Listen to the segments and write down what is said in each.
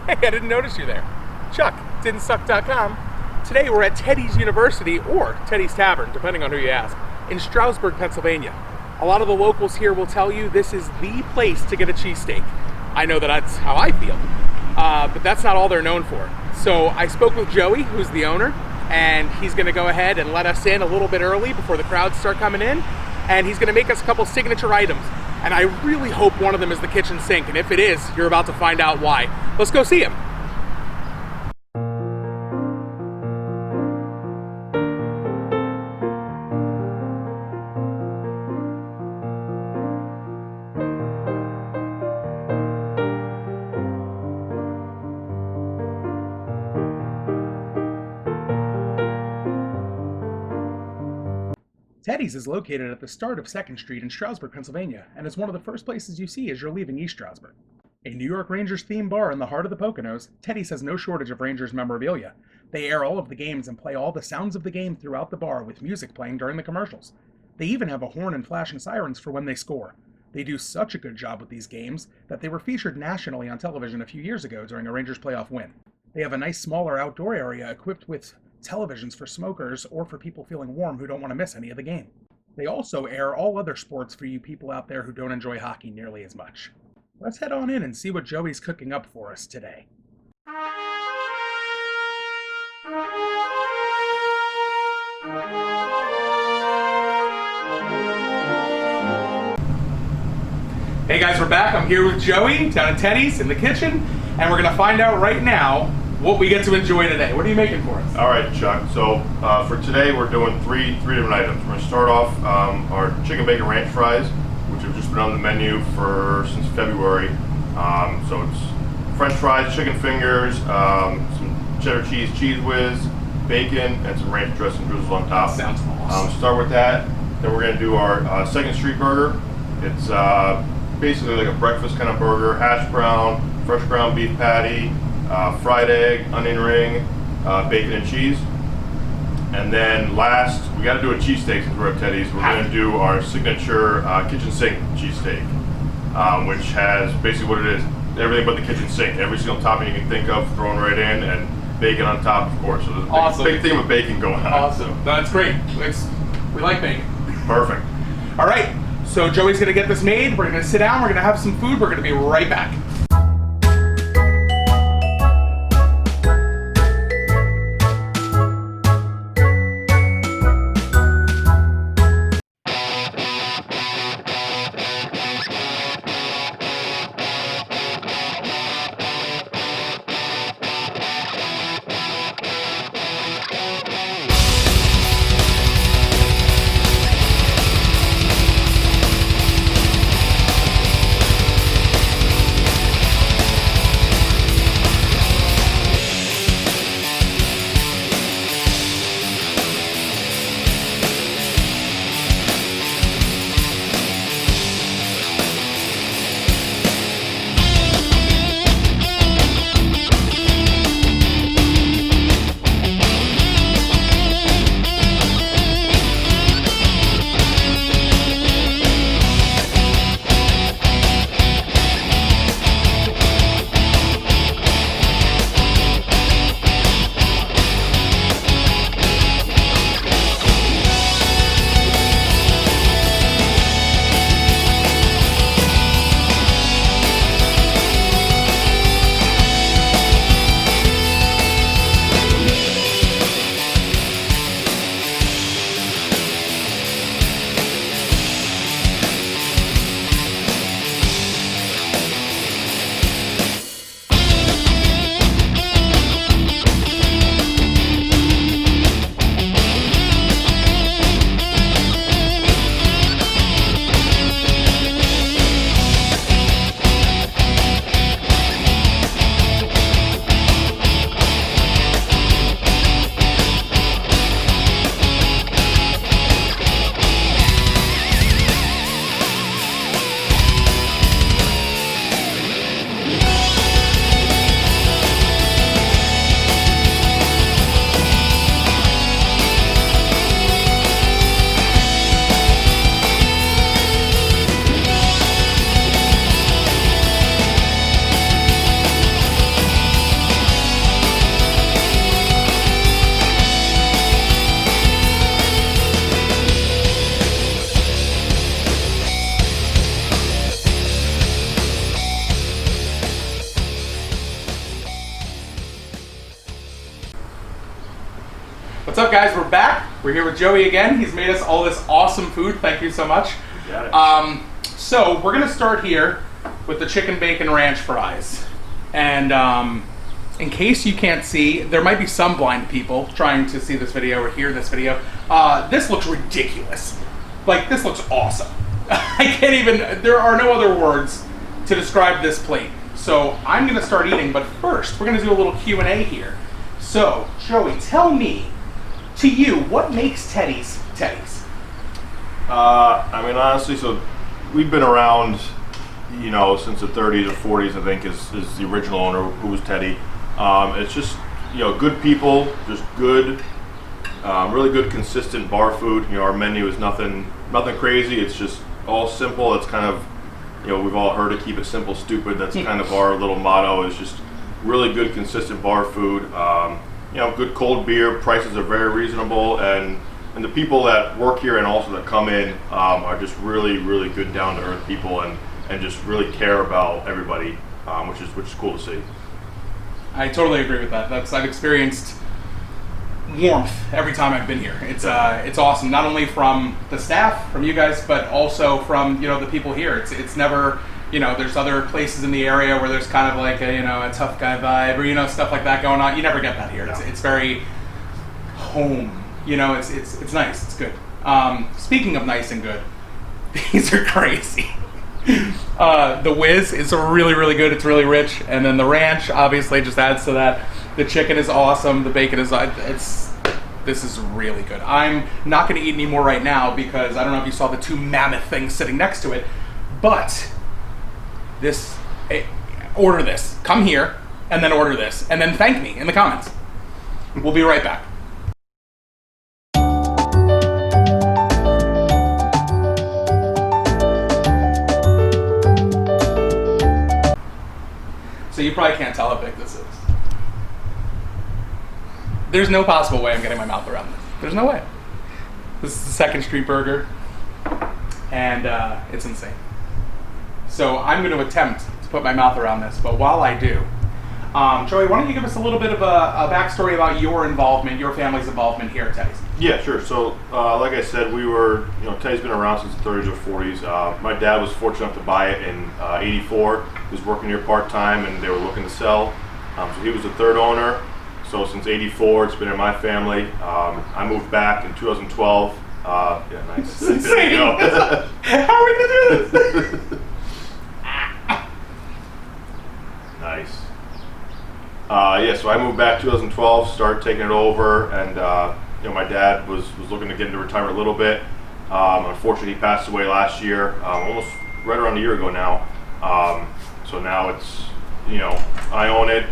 Hey, I didn't notice you there. Chuck, didn'tsuck.com. Today we're at Teddy's University, or Teddy's Tavern, depending on who you ask, in Stroudsburg, Pennsylvania. A lot of the locals here will tell you this is the place to get a cheesesteak. I know that's how I feel, but that's not all they're known for. So I spoke with Joey, who's the owner, and he's going to go ahead and let us in a little bit early before the crowds start coming in, and he's going to make us a couple signature items. And I really hope one of them is the kitchen sink, and if it is, you're about to find out why. Let's go see him. Teddy's is located at the start of 2nd Street in Stroudsburg, Pennsylvania, and is one of the first places you see as you're leaving East Stroudsburg. A New York Rangers themed bar in the heart of the Poconos, Teddy's has no shortage of Rangers memorabilia. They air all of the games and play all the sounds of the game throughout the bar with music playing during the commercials. They even have a horn and flashing sirens for when they score. They do such a good job with these games that they were featured nationally on television a few years ago during a Rangers playoff win. They have a nice smaller outdoor area equipped with televisions for smokers or for people feeling warm who don't want to miss any of the game. They also air all other sports for you people out there who don't enjoy hockey nearly as much. Let's head on in and see what Joey's cooking up for us today. Hey guys, we're back. I'm here with Joey down at Teddy's in the kitchen, and we're going to find out right now what we get to enjoy today. What are you making for us? All right, Chuck. So for today, we're doing three different items. We're going to start off our chicken bacon ranch fries, which have just been on the menu since February. So it's French fries, chicken fingers, some cheddar cheese whiz, bacon, and some ranch dressing drizzles on top. Sounds awesome. Start with that. Then we're going to do our 2nd Street burger. It's basically like a breakfast kind of burger: hash brown, fresh ground beef patty, fried egg, onion ring, bacon and cheese. And then last, we got to do a cheesesteak since we're at Teddy's. We're going to do our signature kitchen sink cheesesteak, which has basically what it is: everything but the kitchen sink. Every single topping you can think of thrown right in, and bacon on top, of course. So there's a big theme of bacon going on. Awesome. That's great. We like bacon. Perfect. All right. So Joey's going to get this made. We're going to sit down. We're going to have some food. We're going to be right back. up, guys? We're back. We're here with Joey again. He's made us all this awesome food. Thank you so much. You got it. So we're gonna start here with the chicken bacon ranch fries. And in case you can't see, there might be some blind people trying to see this video or hear this video. This looks ridiculous. Like, this looks awesome. I can't even, there are no other words to describe this plate. So I'm gonna start eating, but first we're gonna do a little Q&A here. So, Joey, tell me, to you, what makes Teddy's Teddy's? I mean, honestly, so we've been around, you know, since the 30s or 40s, I think, is the original owner, who was Teddy. It's just, you know, good people, just good, really good, consistent bar food. You know, our menu is nothing crazy. It's just all simple. It's kind of, you know, we've all heard of keep it simple, stupid. That's kind of our little motto, is just really good, consistent bar food. You know, good cold beer. Prices are very reasonable, and the people that work here and also that come in are just really, really good, down to earth people, and just really care about everybody, which is cool to see. I totally agree with that. I've experienced warmth every time I've been here. It's awesome, not only from the staff, from you guys, but also from, you know, the people here. It's never, you know, there's other places in the area where there's kind of like a, you know, a tough guy vibe, or, you know, stuff like that going on. You never get that here. No. It's very home. You know, it's nice. It's good. Speaking of nice and good, these are crazy. The whiz is really, really good. It's really rich, and then the ranch obviously just adds to that. The chicken is awesome. The bacon is this is really good. I'm not going to eat any more right now because I don't know if you saw the two mammoth things sitting next to it, but order this. Come here and then order this, and then thank me in the comments. We'll be right back. So you probably can't tell how big this is. There's no possible way I'm getting my mouth around this. There's no way. This is the Second Street Burger, and it's insane. So I'm going to attempt to put my mouth around this, but while I do, Joey, why don't you give us a little bit of a backstory about your involvement, your family's involvement here at Teddy's? Yeah, sure. So, like I said, we were, you know, Teddy's been around since the 30s or 40s. My dad was fortunate enough to buy it in '84. He was working here part-time, and they were looking to sell. So he was the third owner. So since '84, it's been in my family. I moved back in 2012. Yeah, nice. It's insane. How are we going to do this? Nice. Yeah, so I moved back 2012, started taking it over, and you know, my dad was looking to get into retirement a little bit. Unfortunately, he passed away last year, almost right around a year ago now. So now it's, you know, I own it,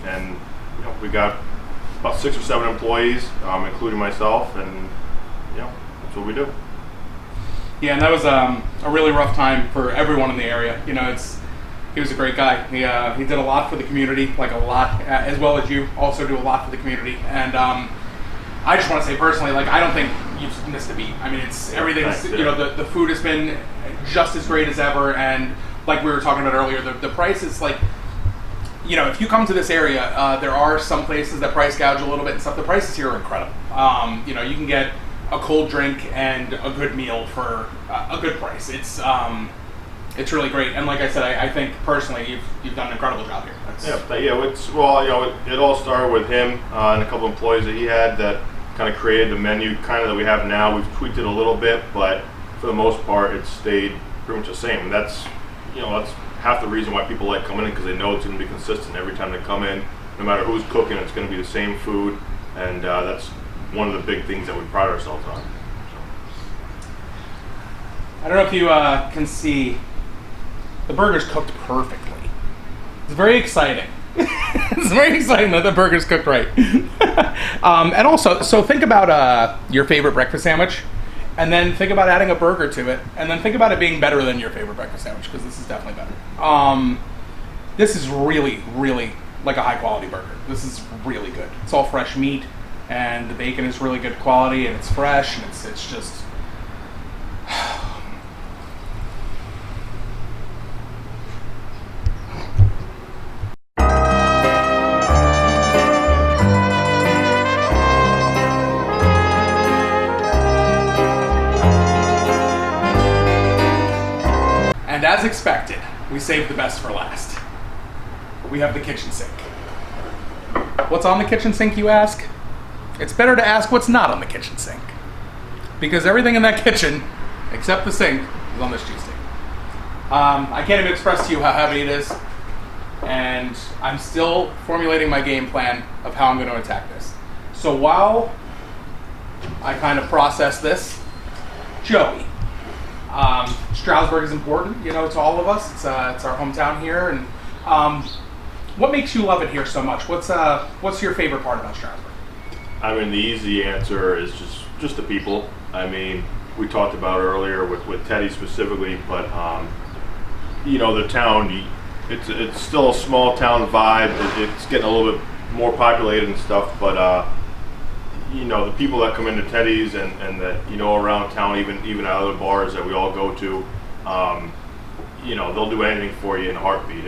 and you know, we got about 6 or 7 employees, including myself, and you know, that's what we do. Yeah, and that was a really rough time for everyone in the area. You know, he was a great guy. He did a lot for the community, like a lot, as well as you also do a lot for the community. And I just want to say personally, like, I don't think you've missed a beat. I mean, everything's, you know, the food has been just as great as ever, and like we were talking about earlier, the price is like, you know, if you come to this area, there are some places that price gouge a little bit and stuff. The prices here are incredible. You know, you can get a cold drink and a good meal for a good price. It's really great, and like I said, I think personally you've done an incredible job here. Well, you know, it all started with him and a couple employees that he had that kind of created the menu kind of that we have now. We've tweaked it a little bit, but for the most part, it's stayed pretty much the same. And that's, you know, that's half the reason why people like coming in, because they know it's going to be consistent every time they come in. No matter who's cooking, it's going to be the same food, and that's one of the big things that we pride ourselves on. I don't know if you can see. The burger's cooked perfectly. It's very exciting. It's very exciting that the burger's cooked right. And also, so think about your favorite breakfast sandwich, and then think about adding a burger to it, and then think about it being better than your favorite breakfast sandwich, because this is definitely better. This is really, really like a high quality burger. This is really good. It's all fresh meat, and the bacon is really good quality, and it's fresh, and it's just... as expected, we saved the best for last. We have the kitchen sink. What's on the kitchen sink, you ask? It's better to ask what's not on the kitchen sink. Because everything in that kitchen, except the sink, is on this cheesesteak. I can't even express to you how heavy it is. And I'm still formulating my game plan of how I'm going to attack this. So while I kind of process this, Joey, Stroudsburg is important, to all of us. It's our hometown here, and what makes you love it here so much? What's your favorite part about Stroudsburg? I mean, the easy answer is just the people. I mean, we talked about earlier with Teddy specifically, but the town. It's still a small town vibe. It's getting a little bit more populated and stuff, but the people that come into Teddy's and that around town, even at other bars that we all go to, they'll do anything for you in a heartbeat.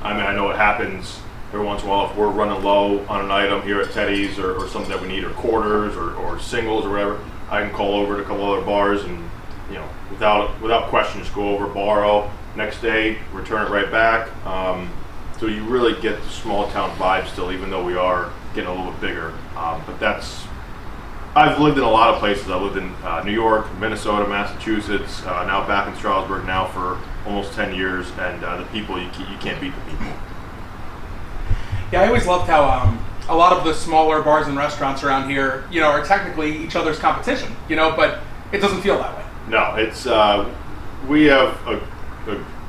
I know it happens every once in a while if we're running low on an item here at Teddy's or something that we need, or quarters or singles or whatever. I can call over to a couple other bars and without question just go over, borrow. Next day, return it right back. So you really get the small town vibe still, even though we are getting a little bit bigger. But I've lived in a lot of places. I've lived in New York, Minnesota, Massachusetts, now back in Stroudsburg now for almost 10 years. And the people, you can't beat the people. Yeah, I always loved how a lot of the smaller bars and restaurants around here, are technically each other's competition, but it doesn't feel that way. No, it's we have a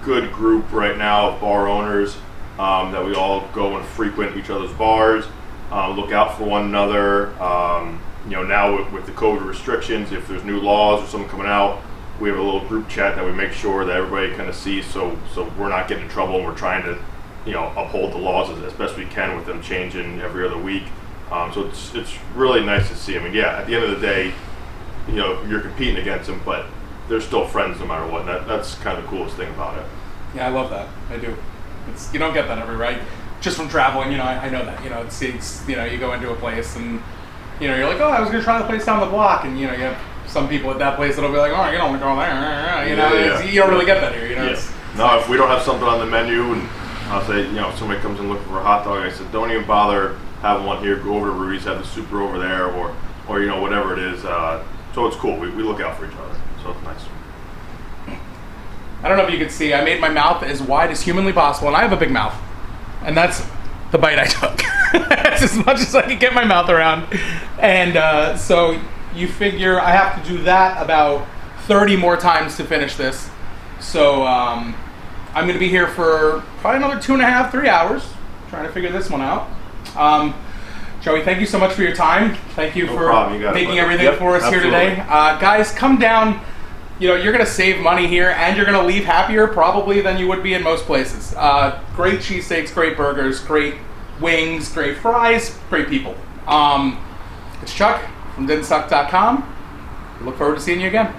good group right now of bar owners that we all go and frequent each other's bars, look out for one another. Now with the COVID restrictions, if there's new laws or something coming out, we have a little group chat that we make sure that everybody kind of sees, so we're not getting in trouble and we're trying to uphold the laws as best we can with them changing every other week. So it's really nice to see. I mean, yeah, at the end of the day, you're competing against them, but they're still friends no matter what. And that's kind of the coolest thing about it. Yeah, I love that. I do. You don't get that everywhere, right? Just from traveling, I know that. It's you go into a place and you're like, oh, I was going to try the place down the block, and you have some people at that place that'll be like, oh, you don't want to go there. You don't really get that here. No, if we don't have something on the menu, and I'll say, if somebody comes in looking for a hot dog, I said, don't even bother having one here. Go over to Rudy's, have the super over there, or whatever it is. So it's cool. We look out for each other. So it's nice. I don't know if you can see, I made my mouth as wide as humanly possible, and I have a big mouth. And that's the bite I took. That's as much as I can get my mouth around. And so you figure I have to do that about 30 more times to finish this. So I'm going to be here for probably another 2.5, 3 hours trying to figure this one out. Joey, thank you so much for your time. Thank you for making everything for us here today. Guys, come down. You're going to save money here, and you're going to leave happier probably than you would be in most places. Great cheesesteaks, great burgers, great wings, great fries, great people. It's Chuck from didn'tsuck.com. We look forward to seeing you again.